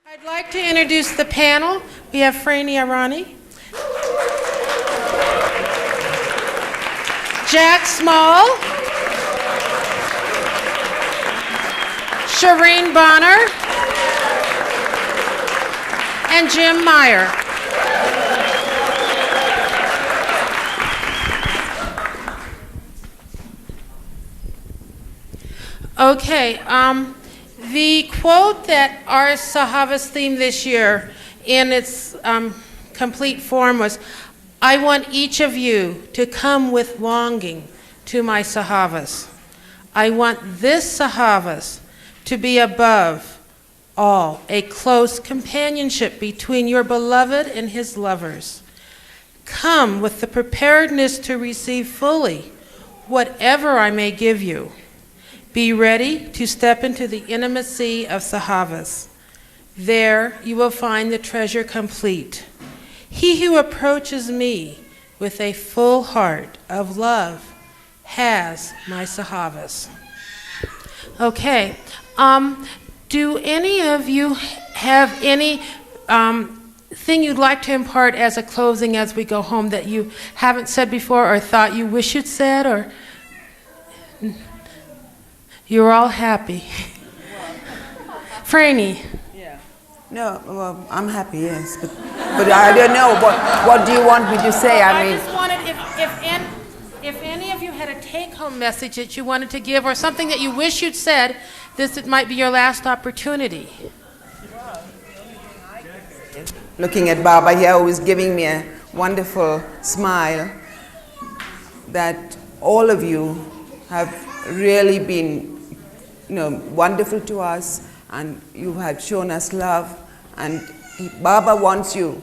I'd like to introduce the panel. We have Franey Irani, Jack Small, Shireen Bonner, and Jim Meyer. Okay, the quote that our Sahavas theme this year in its complete form was, "I want each of you to come with longing to my Sahavas. I want this Sahavas to be above all, a close companionship between your beloved and his lovers. Come with the preparedness to receive fully whatever I may give you. Be ready to step into the intimacy of Sahavas. There you will find the treasure complete. He who approaches me with a full heart of love has my Sahavas." Okay. Do any of you have any thing you'd like to impart as a closing as we go home that you haven't said before or thought you wish you'd said, or you're all happy? Franey. Yeah. No, well, I'm happy, yes, but I don't know what do you want me to say? I just wanted if any of you had a take-home message that you wanted to give or something that you wish you'd said, it might be your last opportunity. Looking at Baba here, who is giving me a wonderful smile, that all of you have really been, wonderful to us, and you have shown us love, and Baba wants you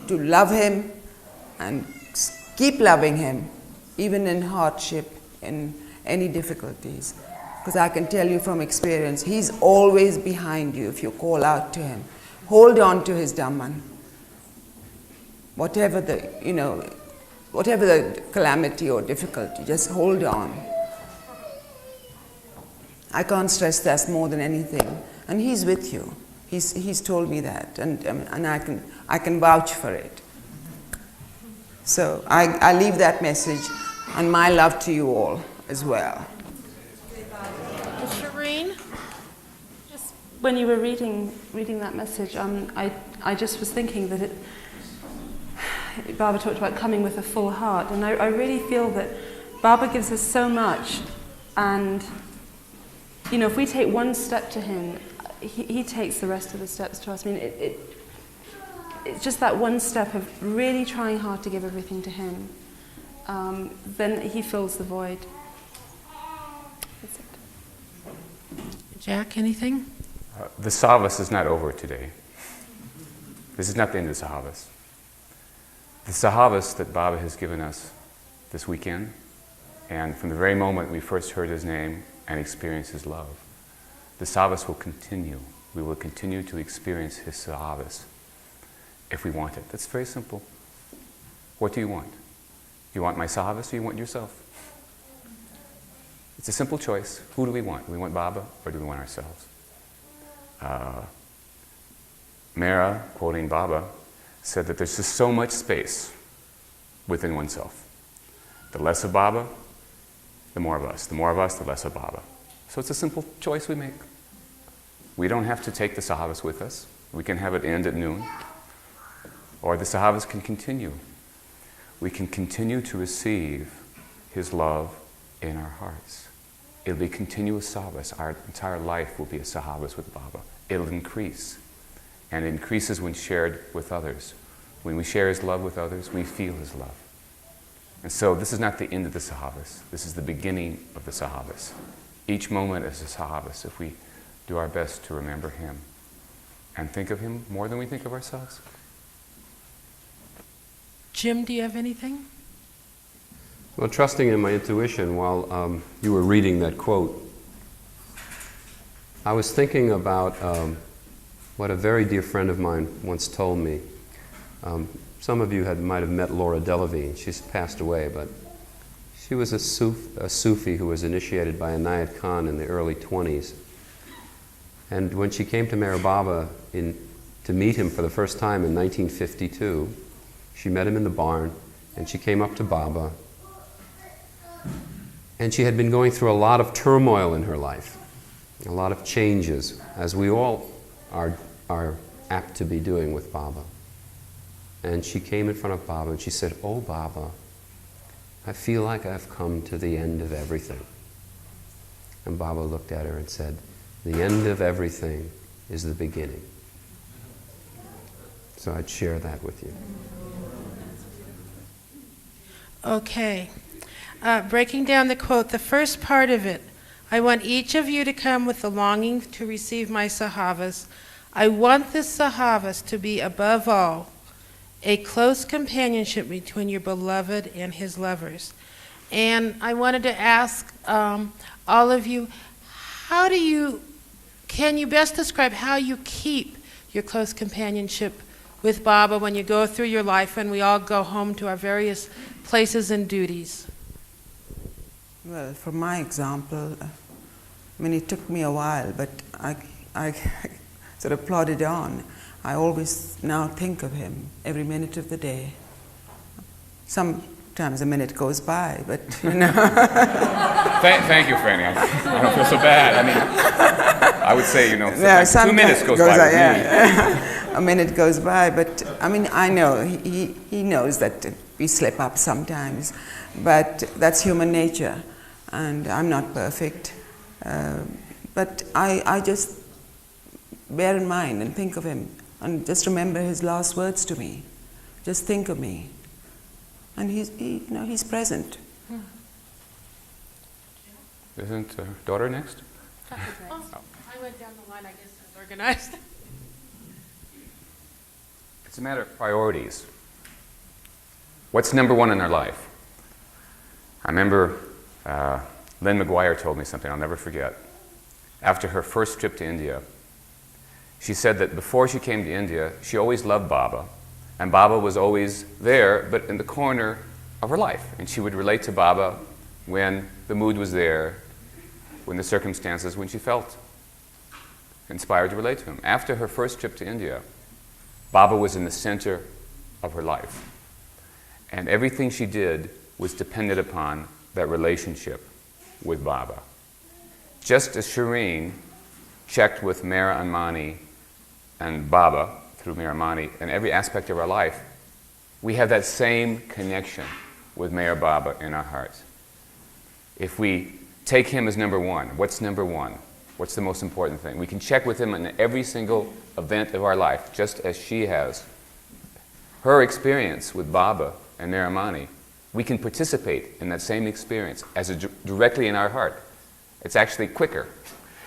to love him and keep loving him, even in hardship, in any difficulties. Because I can tell you from experience, he's always behind you if you call out to him. Hold on to his Dhamman. Whatever the calamity or difficulty, just hold on. I can't stress that more than anything. And he's with you. He's told me that, and I can vouch for it. So I leave that message and my love to you all as well. Shireen? Just when you were reading that message, I just was thinking that Baba talked about coming with a full heart, and I really feel that Baba gives us so much, and if we take one step to him, he takes the rest of the steps to us. I mean, it's just that one step of really trying hard to give everything to him. Then he fills the void. That's it. Jack, anything? The Sahavas is not over today. This is not the end of the Sahavas. The Sahavas that Baba has given us this weekend, and from the very moment we first heard his name and experienced his love, the Sahavas will continue. We will continue to experience his Sahavas if we want it. That's very simple. What do you want? Do you want my Sahavas or you want yourself? It's a simple choice. Who do we want? Do we want Baba or do we want ourselves? Meyer, quoting Baba, said that there's just so much space within oneself. The less of Baba, the more of us. The more of us, the less of Baba. So it's a simple choice we make. We don't have to take the Sahavas with us. We can have it end at noon. Or the Sahavas can continue. We can continue to receive his love in our hearts. It'll be continuous Sahavas. Our entire life will be a Sahavas with Baba. It'll increase. And it increases when shared with others. When we share his love with others, we feel his love. And so this is not the end of the Sahavas. This is the beginning of the Sahavas. Each moment is a Sahavas if we do our best to remember him and think of him more than we think of ourselves. Jim, do you have anything? Well, trusting in my intuition while you were reading that quote, I was thinking about what a very dear friend of mine once told me. Some of you might have met Laura Delevingne. She's passed away, but she was a Sufi who was initiated by Inayat Khan in the early 20s. And when she came to MeherBaba to meet him for the first time in 1952, she met him in the barn, and she came up to Baba. And she had been going through a lot of turmoil in her life, a lot of changes, as we all are apt to be doing with Baba. And she came in front of Baba and she said, "Oh, Baba, I feel like I've come to the end of everything." And Baba looked at her and said, "The end of everything is the beginning." So I'd share that with you. Okay. Breaking down the quote, the first part of it, I want each of you to come with the longing to receive my Sahavas. I want this Sahavas to be, above all, a close companionship between your beloved and his lovers. And I wanted to ask all of you, can you best describe how you keep your close companionship with Baba when you go through your life and we all go home to our various places and duties? Well, for my example, I mean, it took me a while, but I sort of plodded on. I always now think of him every minute of the day. Sometimes a minute goes by, but you know. Thank you, Franny. I don't feel so bad. I mean, I would say, you know, like 2 minutes goes by with me. A minute goes by, but I mean, I know he knows that we slip up sometimes, but that's human nature, and I'm not perfect. But I just bear in mind and think of him, and just remember his last words to me. Just think of me, and he's present. Isn't daughter next? Oh, I went down the line. I guess it's organized. It's a matter of priorities. What's number one in our life? I remember Lynn McGuire told me something I'll never forget. After her first trip to India, she said that before she came to India, she always loved Baba, and Baba was always there, but in the corner of her life. And she would relate to Baba when the mood was there, when the circumstances, when she felt inspired to relate to him. After her first trip to India, Baba was in the center of her life. And everything she did was dependent upon that relationship with Baba. Just as Shireen checked with Meher and Mani and Baba through Meher and Mani in every aspect of our life, we have that same connection with Meher Baba in our hearts. If we take him as number one, what's number one? What's the most important thing? We can check with him in every single event of our life, just as she has. Her experience with Baba and Meher and Mani, we can participate in that same experience as directly in our heart. It's actually quicker.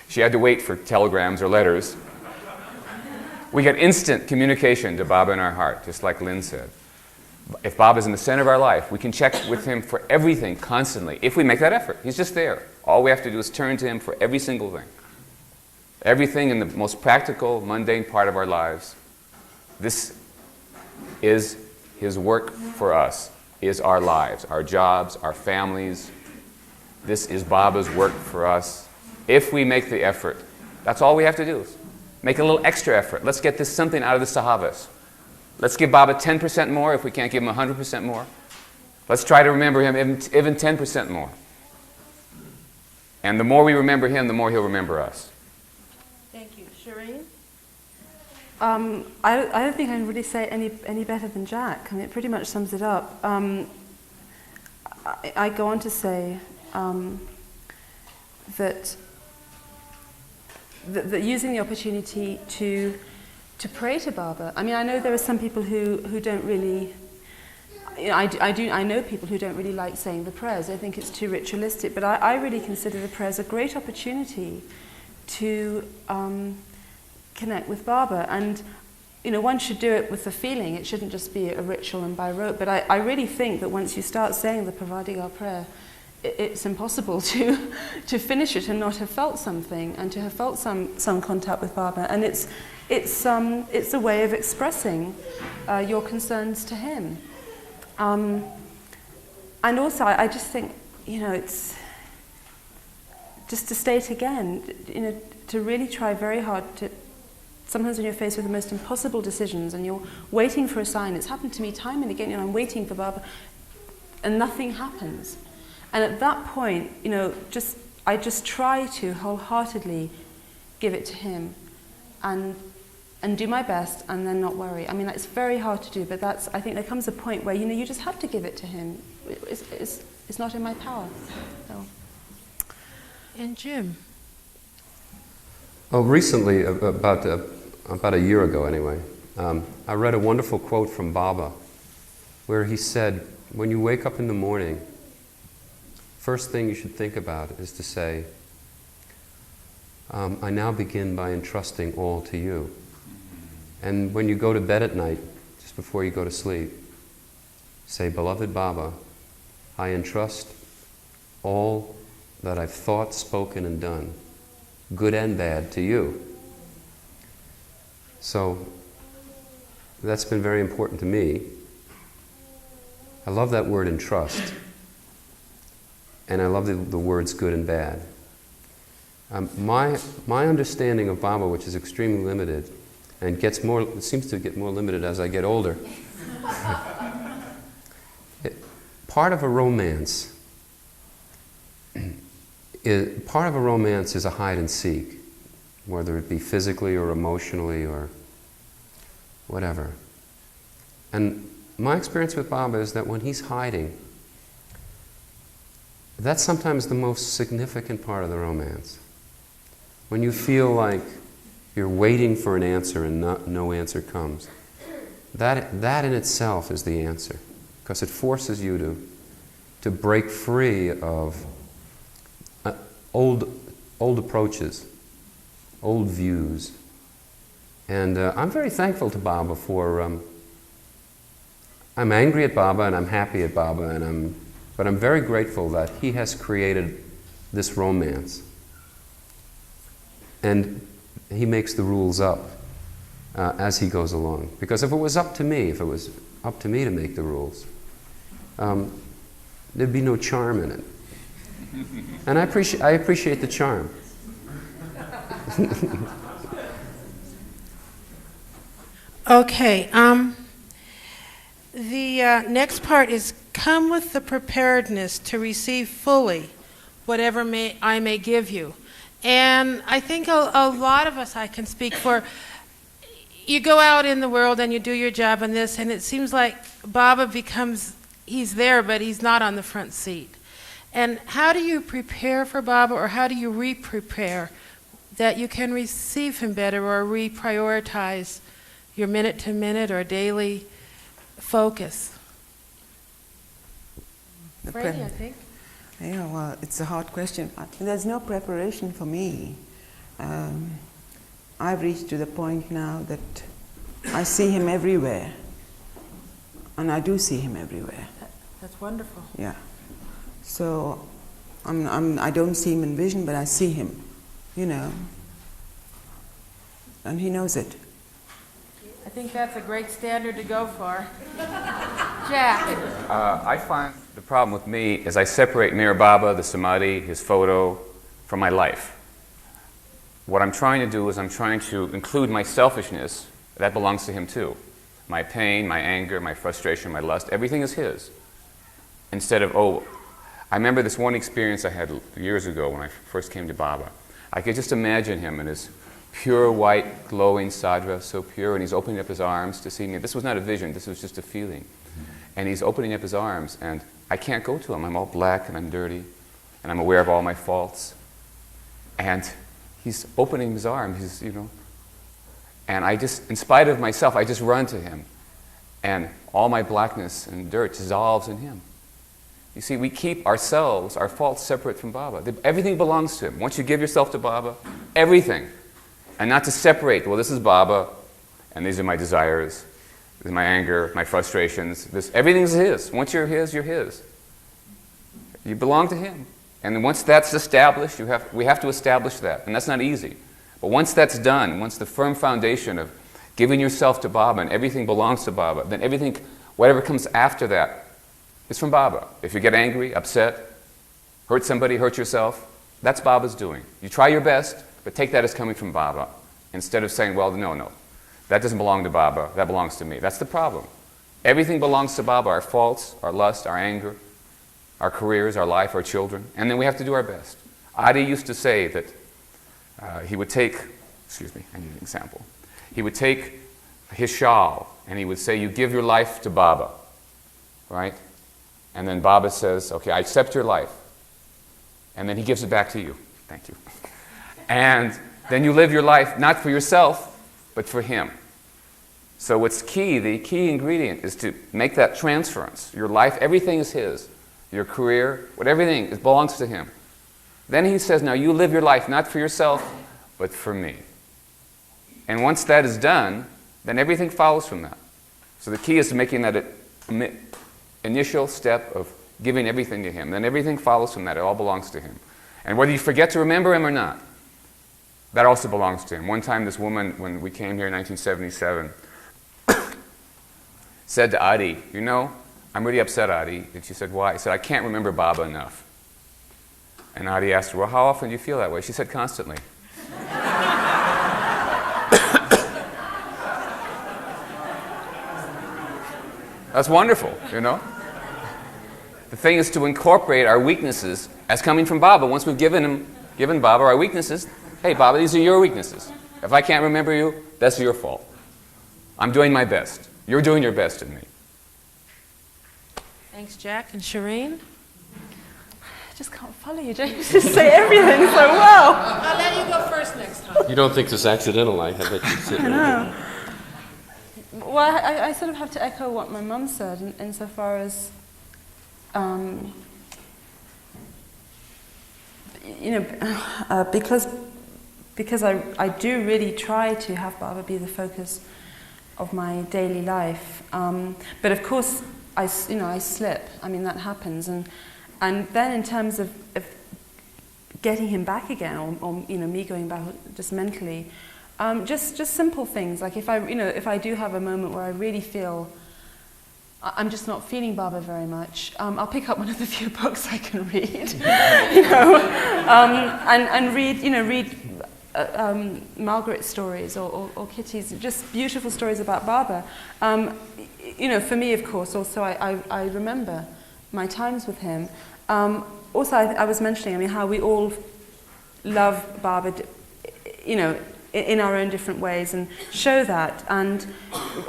She had to wait for telegrams or letters. We get instant communication to Baba in our heart, just like Lynn said. If Baba's in the center of our life, we can check with him for everything constantly, if we make that effort. He's just there. All we have to do is turn to him for every single thing. Everything in the most practical, mundane part of our lives. This is his work for us, is our lives, our jobs, our families. This is Baba's work for us. If we make the effort, that's all we have to do. Make a little extra effort. Let's get this something out of the Sahavas. Let's give Baba 10% more if we can't give him 100% more. Let's try to remember him even 10% more. And the more we remember him, the more he'll remember us. Thank you. Shireen? I don't think I can really say it any better than Jack. I mean, it pretty much sums it up. I go on to say that using the opportunity to pray to Baba. I mean, I know there are some people who don't really. You know, I know people who don't really like saying the prayers. They think it's too ritualistic. But I really consider the prayers a great opportunity to connect with Baba. And you know, one should do it with the feeling. It shouldn't just be a ritual and by rote. But I really think that once you start saying the Pravadigar prayer, it's impossible to finish it and not have felt something, and to have felt some contact with Baba. And it's a way of expressing your concerns to him. And also, I just think, you know, it's just to state again, you know, to really try very hard to, sometimes when you're faced with the most impossible decisions and you're waiting for a sign, it's happened to me time and again, I'm waiting for Baba, and nothing happens. And at that point, I just try to wholeheartedly give it to him and do my best and then not worry. I mean, it's very hard to do, but I think there comes a point where, you just have to give it to him. It's not in my power. So. And Jim? Oh, recently, about a year ago anyway, I read a wonderful quote from Baba where he said, when you wake up in the morning, first thing you should think about is to say, I now begin by entrusting all to you. And when you go to bed at night, just before you go to sleep, say, Beloved Baba, I entrust all that I've thought, spoken, and done, good and bad, to you. So that's been very important to me. I love that word entrust. And I love the words good and bad. My understanding of Baba, which is extremely limited, and it seems to get more limited as I get older. Part of a romance is a hide and seek, whether it be physically or emotionally or whatever. And my experience with Baba is that when he's hiding, that's sometimes the most significant part of the romance. When you feel like you're waiting for an answer and no answer comes, that in itself is the answer, because it forces you to break free of old approaches, old views. And I'm very thankful to Baba for, I'm angry at Baba and I'm happy at Baba, but I'm very grateful that he has created this romance. And he makes the rules up as he goes along. Because if it was up to me to make the rules, there'd be no charm in it. And I appreciate the charm. Okay, the next part is come with the preparedness to receive fully whatever I may give you. And I think a lot of us, I can speak for, you go out in the world and you do your job and this, and it seems like Baba he's there, but he's not on the front seat. And how do you prepare for Baba, or how do you re-prepare that you can receive him better, or reprioritize your minute-to-minute or daily focus? Franey, I think. Yeah, well, it's a hard question. There's no preparation for me. I've reached to the point now that I see him everywhere. And I do see him everywhere. That's wonderful. Yeah. So I don't see him in vision, but I see him, And he knows it. I think that's a great standard to go for. Jack. I find the problem with me is I separate Meher Baba, the Samadhi, his photo, from my life. What I'm trying to do is I'm trying to include my selfishness. That belongs to him too. My pain, my anger, my frustration, my lust, everything is his. Instead of, I remember this one experience I had years ago when I first came to Baba. I could just imagine him in his pure white, glowing sadhya, so pure, and he's opening up his arms to see me. This was not a vision, this was just a feeling. And he's opening up his arms, and I can't go to him. I'm all black and I'm dirty, and I'm aware of all my faults. And he's opening his arms, and I just, in spite of myself, I just run to him. And all my blackness and dirt dissolves in him. You see, we keep ourselves, our faults, separate from Baba. Everything belongs to him. Once you give yourself to Baba, everything. And not to separate, well, this is Baba, and these are my desires, this is my anger, my frustrations. Everything's his. Once you're his, you're his. You belong to him. And once that's established, we have to establish that. And that's not easy. But once that's done, once the firm foundation of giving yourself to Baba and everything belongs to Baba, then everything, whatever comes after that, is from Baba. If you get angry, upset, hurt somebody, hurt yourself, that's Baba's doing. You try your best, but but take that as coming from Baba, instead of saying, well, no, that doesn't belong to Baba, that belongs to me. That's the problem. Everything belongs to Baba, our faults, our lust, our anger, our careers, our life, our children, and then we have to do our best. Adi used to say that he would take, I need an example. He would take his shawl and he would say, you give your life to Baba, right? And then Baba says, okay, I accept your life. And then he gives it back to you. Thank you. And then you live your life not for yourself, but for him. So what's key, the key ingredient is to make that transference. Your life, everything is his. Your career, everything, it belongs to him. Then he says, now you live your life not for yourself, but for me. And once that is done, then everything follows from that. So the key is to making that initial step of giving everything to him. Then everything follows from that. It all belongs to him. And whether you forget to remember him or not, that also belongs to him. One time this woman, when we came here in 1977, said to Adi, you know, I'm really upset, Adi. And she said, why? He said, I can't remember Baba enough. And Adi asked her, well, how often do you feel that way? She said, constantly. That's wonderful, you know? The thing is to incorporate our weaknesses as coming from Baba. Once we've given Baba our weaknesses, hey, Baba, these are your weaknesses. If I can't remember you, that's your fault. I'm doing my best. You're doing your best in me. Thanks, Jack. And Shireen? I just can't follow you. Don't you just say everything so well? I'll let you go first next time. You don't think this accidental, I bet you sit there. No. Well, I sort of have to echo what my mum said insofar as, because I do really try to have Baba be the focus of my daily life. But of course, I slip. I mean, that happens. And then in terms of getting him back again, or me going back just mentally, just simple things. Like if I do have a moment where I really feel I'm just not feeling Baba very much, I'll pick up one of the few books I can read, and read Margaret's stories or Kitty's, just beautiful stories about Baba. For me, of course, also I remember my times with him. Also, I was mentioning, how we all love Baba, in our own different ways, and show that. And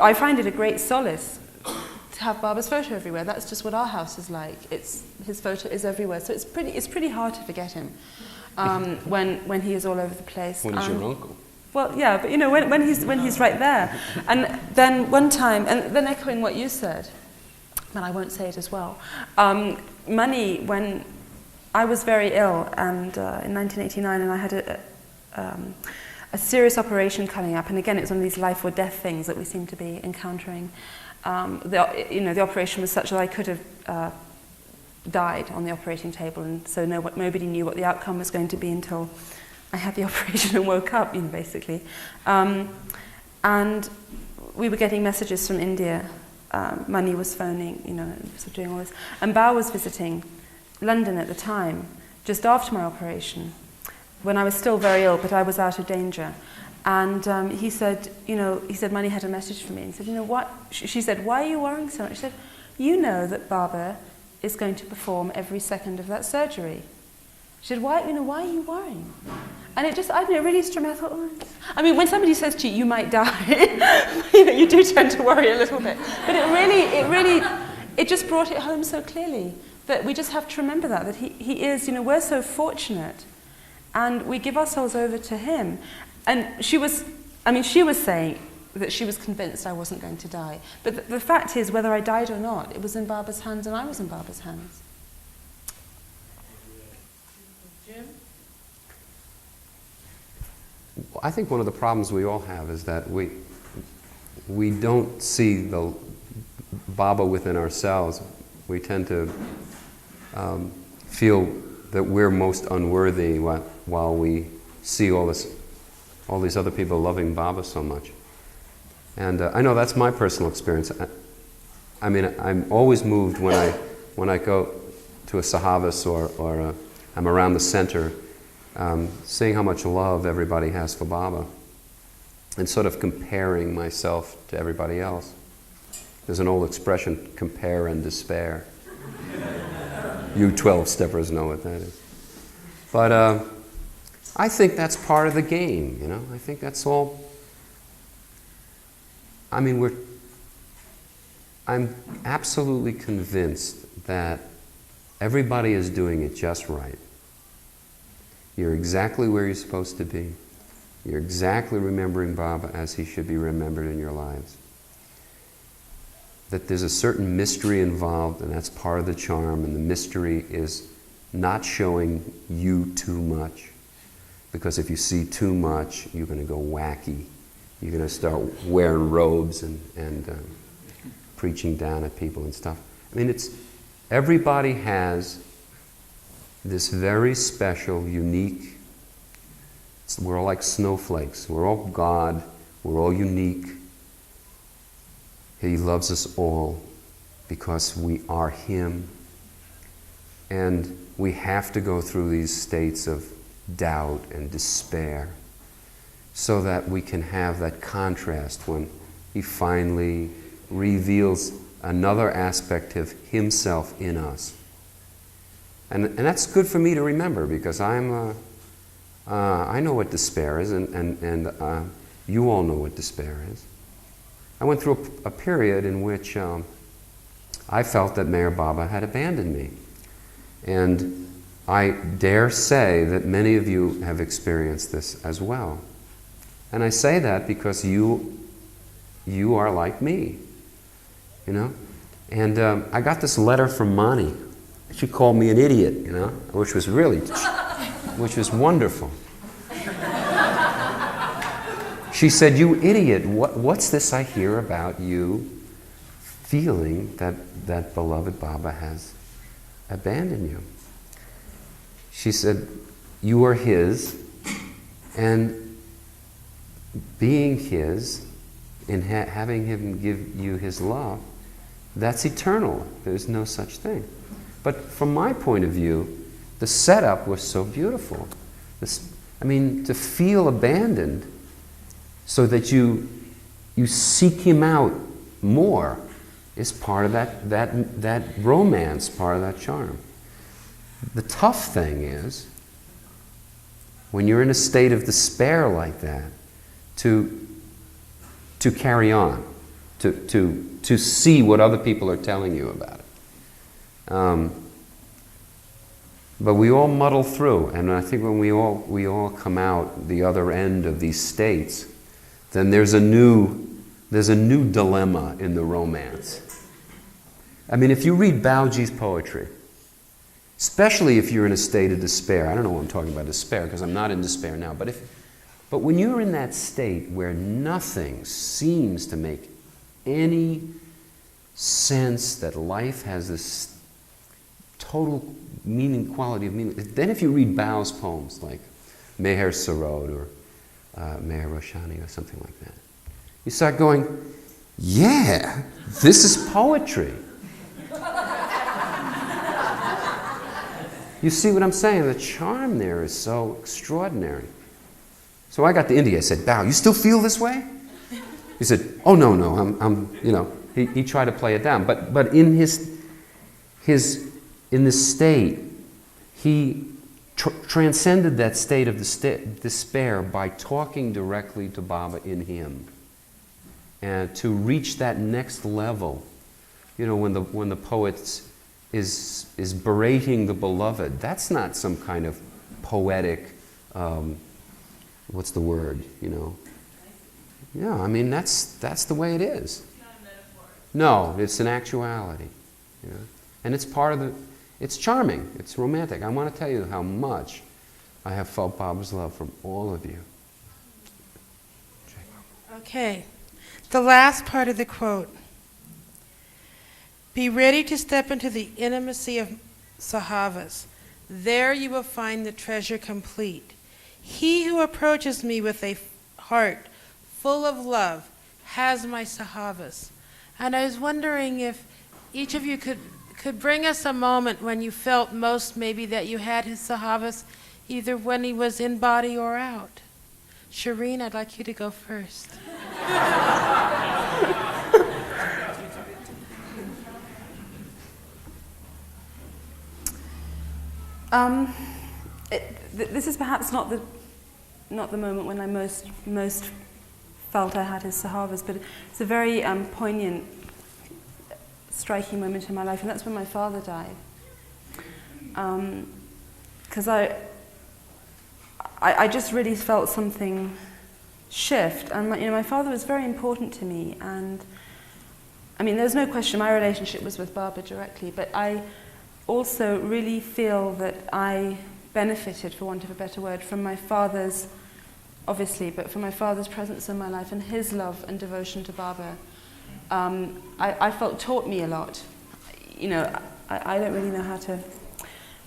I find it a great solace to have Baba's photo everywhere. That's just what our house is like. His photo is everywhere, so it's pretty hard to forget him when he is all over the place. When he's your uncle. Well, yeah, but when he's right there. And then one time, and then echoing what you said, but I won't say it as well. Money, when I was very ill, and in 1989, and I had a serious operation coming up, and again, it was one of these life or death things that we seem to be encountering. The operation was such that I could have died on the operating table, and so nobody knew what the outcome was going to be until I had the operation and woke up, basically. And we were getting messages from India. Money was phoning, so doing all this. And Bao was visiting London at the time, just after my operation, when I was still very ill, but I was out of danger. And he said, Money had a message for me. And he said, what? She said, why are you worrying so much? She said, you know that Baba is going to perform every second of that surgery. She said, why are you worrying? And it really struck me. I thought, when somebody says to you, you might die, you do tend to worry a little bit. But it just brought it home so clearly that we just have to remember that he is, we're so fortunate, and we give ourselves over to him. And she was saying that she was convinced I wasn't going to die. But the fact is, whether I died or not, it was in Baba's hands, and I was in Baba's hands. Jim? I think one of the problems we all have is that we don't see the Baba within ourselves. We tend to feel that we're most unworthy while we see all these other people loving Baba so much. And I know that's my personal experience. I'm always moved when I go to a Sahavas or I'm around the center, seeing how much love everybody has for Baba, and sort of comparing myself to everybody else. There's an old expression, compare and despair. You 12-steppers know what that is. But I think that's part of the game, you know. I think that's all. I mean, I'm absolutely convinced that everybody is doing it just right. You're exactly where you're supposed to be. You're exactly remembering Baba as he should be remembered in your lives. That there's a certain mystery involved, and that's part of the charm, and the mystery is not showing you too much. Because if you see too much, you're going to go wacky. You're going to start wearing robes and preaching down at people and stuff. I mean, everybody has this very special, unique, we're all like snowflakes. We're all God. We're all unique. He loves us all because we are Him. And we have to go through these states of doubt and despair so that we can have that contrast when He finally reveals another aspect of Himself in us. And that's good for me to remember, because I know what despair is, and you all know what despair is. I went through a period in which I felt that Meher Baba had abandoned me. And I dare say that many of you have experienced this as well. And I say that because you are like me, you know? And I got this letter from Mani. She called me an idiot, you know, which was wonderful. She said, "You idiot, what's this I hear about you feeling that beloved Baba has abandoned you?" She said, "You are His, and being His, and having Him give you His love, that's eternal. There's no such thing." But from my point of view, the setup was so beautiful. To feel abandoned so that you seek Him out more is part of that romance, part of that charm. The tough thing is, when you're in a state of despair like that, to carry on, to see what other people are telling you about it. But we all muddle through, and I think when we all come out the other end of these states, then there's a new dilemma in the romance. I mean, if you read Baoji's poetry, especially if you're in a state of despair, I don't know why I'm talking about despair, because I'm not in despair now, but when you're in that state where nothing seems to make any sense, that life has this total quality of meaning, then if you read Bao's poems like Meher Sarod or Meher Roshani or something like that, you start going, yeah, this is poetry. You see what I'm saying? The charm there is so extraordinary. So I got to India. I said, "Bao, you still feel this way?" He said, "Oh no, I'm you know." He tried to play it down, but in in this state, he transcended that state of despair by talking directly to Baba in him, and to reach that next level. You know, when the poet is berating the beloved, that's not some kind of poetic. What's the word? You know? Yeah, I mean that's the way it is. It's not a metaphor. No, it's an actuality. You know? And it's part of it's charming, it's romantic. I want to tell you how much I have felt Baba's love from all of you. Okay, the last part of the quote. Be ready to step into the intimacy of Sahavas. There you will find the treasure complete. He who approaches me with a heart full of love has my Sahavas. And I was wondering if each of you could bring us a moment when you felt most maybe that you had his Sahavas either when he was in body or out. Shireen, I'd like you to go first. This is perhaps not the moment when I most felt I had his Sahavas, but it's a very poignant, striking moment in my life, and that's when my father died. Because I just really felt something shift, and my father was very important to me, and I mean, there's no question my relationship was with Baba directly, but I also really feel that I benefited, for want of a better word, from my father's, obviously, but from my father's presence in my life and his love and devotion to Baba. I felt taught me a lot. You know, I don't really know how to,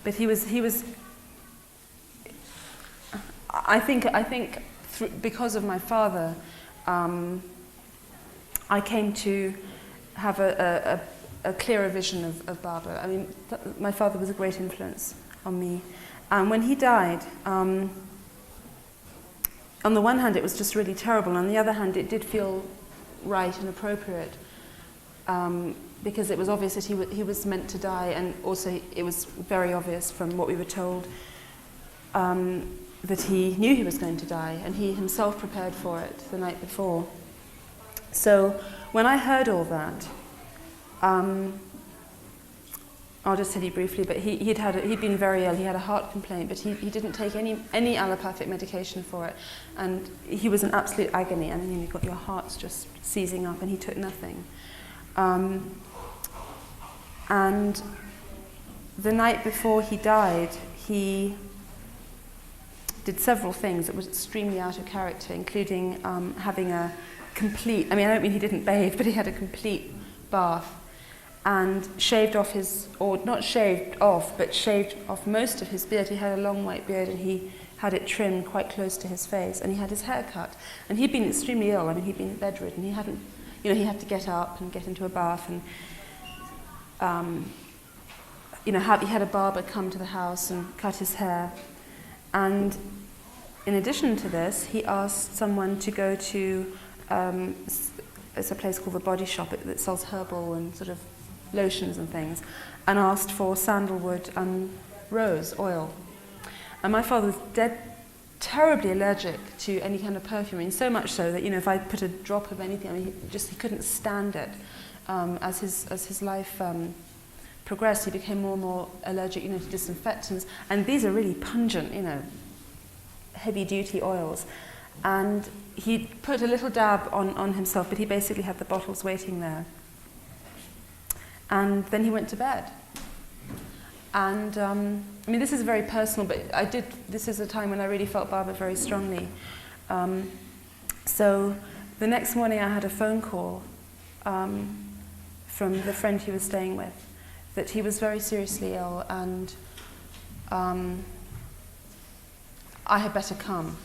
but he was. I think because of my father, I came to have a clearer vision of Baba. I mean, my father was a great influence on me. And when he died, on the one hand, it was just really terrible. On the other hand, it did feel right and appropriate, because it was obvious that he was meant to die, and also it was very obvious from what we were told that he knew he was going to die, and he himself prepared for it the night before. So when I heard all that, I'll just tell you briefly, but he'd been very ill. He had a heart complaint, but he didn't take any allopathic medication for it, and he was in absolute agony. I mean, you've got your heart's just seizing up, and he took nothing. And the night before he died, he did several things that was extremely out of character, including having a complete, I mean, I don't mean he didn't bathe, but he had a complete bath, and shaved off not shaved off, but shaved off most of his beard. He had a long white beard, and he had it trimmed quite close to his face, and he had his hair cut. And he'd been extremely ill. I mean, he'd been bedridden. He had to get up and get into a bath, and he had a barber come to the house and cut his hair. And in addition to this, he asked someone to go to it's a place called the Body Shop that sells herbal and sort of lotions and things, and asked for sandalwood and rose oil. And my father was terribly allergic to any kind of perfume, I mean, so much so that, if I put a drop of anything, I mean, he couldn't stand it. As his life progressed, he became more and more allergic, to disinfectants, and these are really pungent, heavy-duty oils. And he put a little dab on himself, but he basically had the bottles waiting there. And then he went to bed. And, I mean, this is very personal, but this is a time when I really felt Baba very strongly. So the next morning I had a phone call from the friend he was staying with, that he was very seriously ill, and I had better come.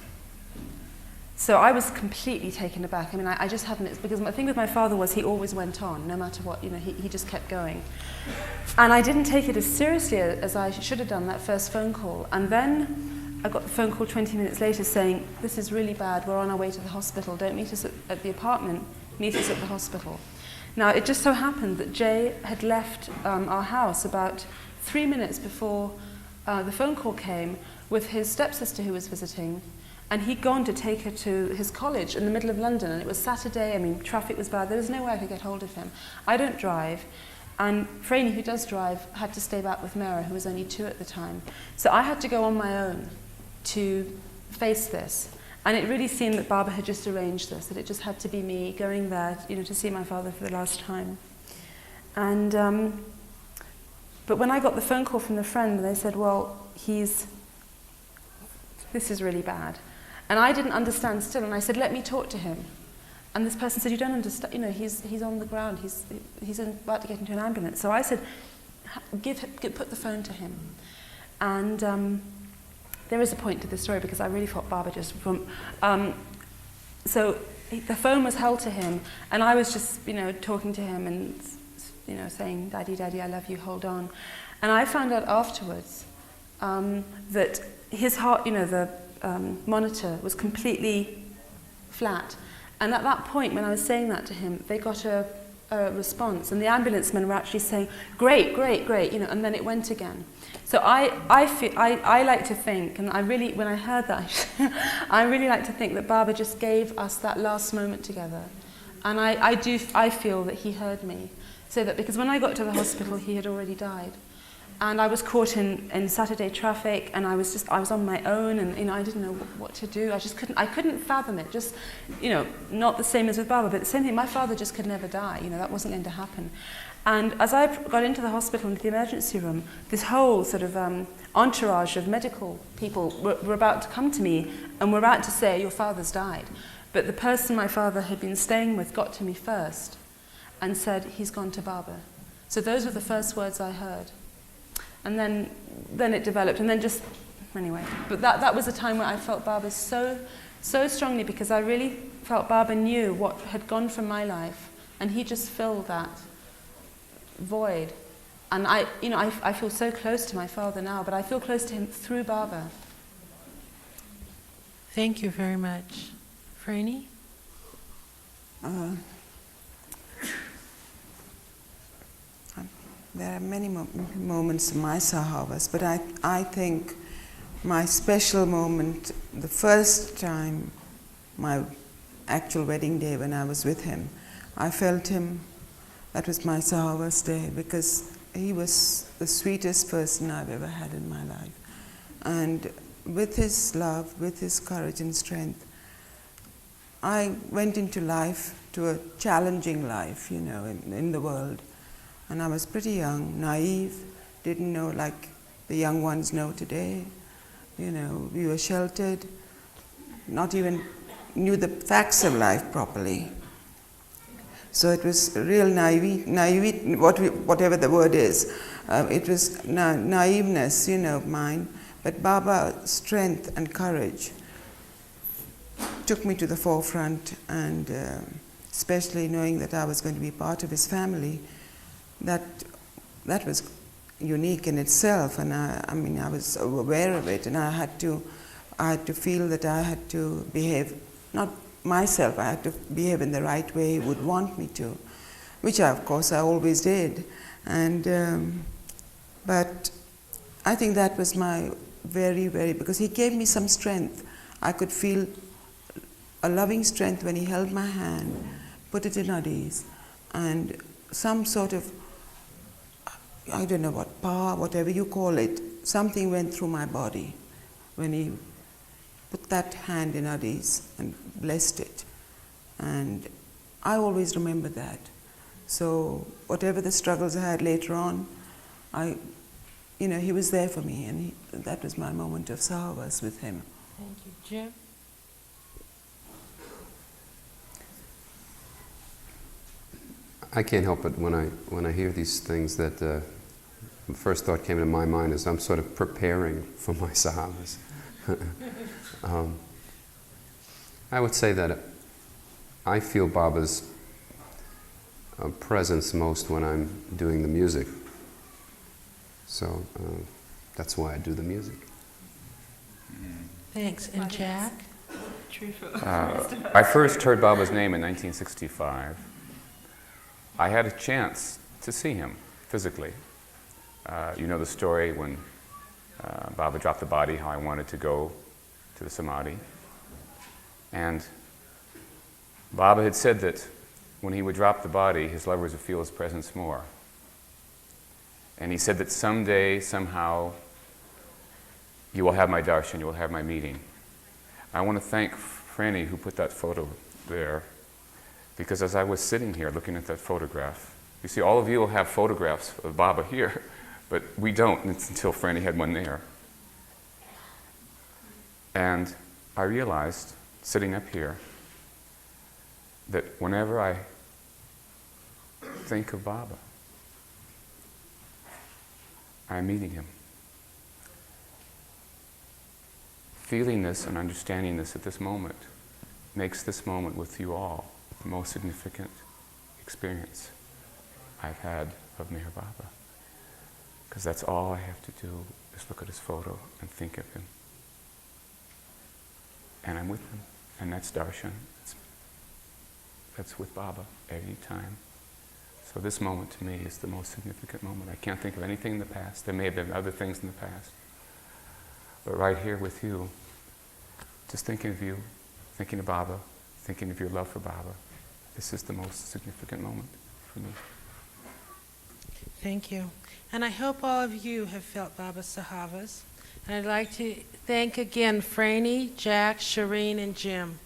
So I was completely taken aback. I mean, I just hadn't, because the thing with my father was he always went on, no matter what, he just kept going. And I didn't take it as seriously as I should have done that first phone call. And then I got the phone call 20 minutes later saying, this is really bad, we're on our way to the hospital, don't meet us at the apartment, meet us at the hospital. Now, it just so happened that Jay had left our house about 3 minutes before the phone call came with his stepsister who was visiting. And he'd gone to take her to his college in the middle of London, and it was Saturday. I mean, traffic was bad. There was no way I could get hold of him. I don't drive, and Franey, who does drive, had to stay back with Meyer, who was only 2 at the time. So I had to go on my own to face this. And it really seemed that Baba had just arranged this, that it just had to be me going there, to see my father for the last time. And but when I got the phone call from the friend, they said, well, this is really bad. And I didn't understand still, and I said, let me talk to him. And this person said, you don't understand, he's on the ground, he's about to get into an ambulance. So I said, put the phone to him. And there is a point to this story, because I really thought Baba just so the phone was held to him, and I was just, talking to him and, saying, Daddy, Daddy, I love you, hold on. And I found out afterwards that his heart, the monitor was completely flat. And at that point, when I was saying that to him, they got a response, and the ambulance men were actually saying, great, great, great, and then it went again. So I like to think, and when I heard that, I really like to think that Baba just gave us that last moment together. And I feel that he heard me. So that, because when I got to the hospital, he had already died. And I was caught in Saturday traffic, and I was on my own, and I didn't know what to do. I couldn't fathom it. Just, not the same as with Baba, but the same thing. My father just could never die. That wasn't going to happen. And as I got into the hospital, into the emergency room, this whole sort of entourage of medical people were about to come to me, and were about to say, "Your father's died." But the person my father had been staying with got to me first, and said, "He's gone to Baba." So those were the first words I heard. And then it developed, and then just, anyway. But that was a time where I felt Baba so strongly, because I really felt Baba knew what had gone from my life, and he just filled that void. And I feel so close to my father now, but I feel close to him through Baba. Thank you very much. Franey? There are many moments in my Sahavas, but I think my special moment, the first time, my actual wedding day when I was with him, I felt him, that was my Sahavas day, because he was the sweetest person I've ever had in my life. And with his love, with his courage and strength, I went into life, to a challenging life, in the world. And I was pretty young, naive, didn't know like the young ones know today. We were sheltered, not even knew the facts of life properly. So it was real naive, whatever the word is. It was naiveness, of mine. But Baba's strength and courage took me to the forefront, and especially knowing that I was going to be part of his family, that was unique in itself, and I was aware of it, and I had to feel that I had to behave, not myself, I had to behave in the right way he would want me to, which of course I always did. And but I think that was my very, because he gave me some strength. I could feel a loving strength when he held my hand, put it in Adi's, and some sort of, I don't know what, power, whatever you call it, something went through my body when he put that hand in Adi's and blessed it. And I always remember that. So whatever the struggles I had later on, he was there for me, and that was my moment of Sahavas with him. Thank you. Jim? I can't help it when I hear these things that the first thought came into my mind is I'm sort of preparing for my Sahavas. I would say that I feel Baba's presence most when I'm doing the music. So that's why I do the music. Thanks. And Jack? I first heard Baba's name in 1965. I had a chance to see him physically. You know the story when Baba dropped the body, how I wanted to go to the Samadhi. And Baba had said that when he would drop the body, his lovers would feel his presence more. And he said that someday, somehow, you will have my darshan, you will have my meeting. I want to thank Franny who put that photo there, because as I was sitting here looking at that photograph, you see, all of you will have photographs of Baba here, but we don't until Franny had one there. And I realized, sitting up here, that whenever I think of Baba, I'm meeting him. Feeling this and understanding this at this moment makes this moment with you all the most significant experience I've had of Meher Baba. Because that's all I have to do is look at his photo and think of him. and I'm with them. And that's darshan. That's with Baba any time. So this moment to me is the most significant moment. I can't think of anything in the past. There may have been other things in the past. But right here with you, just thinking of you, thinking of Baba, thinking of your love for Baba, this is the most significant moment for me. Thank you. And I hope all of you have felt Baba's Sahavas. And I'd like to thank again Franey, Jack, Shireen, and Jim.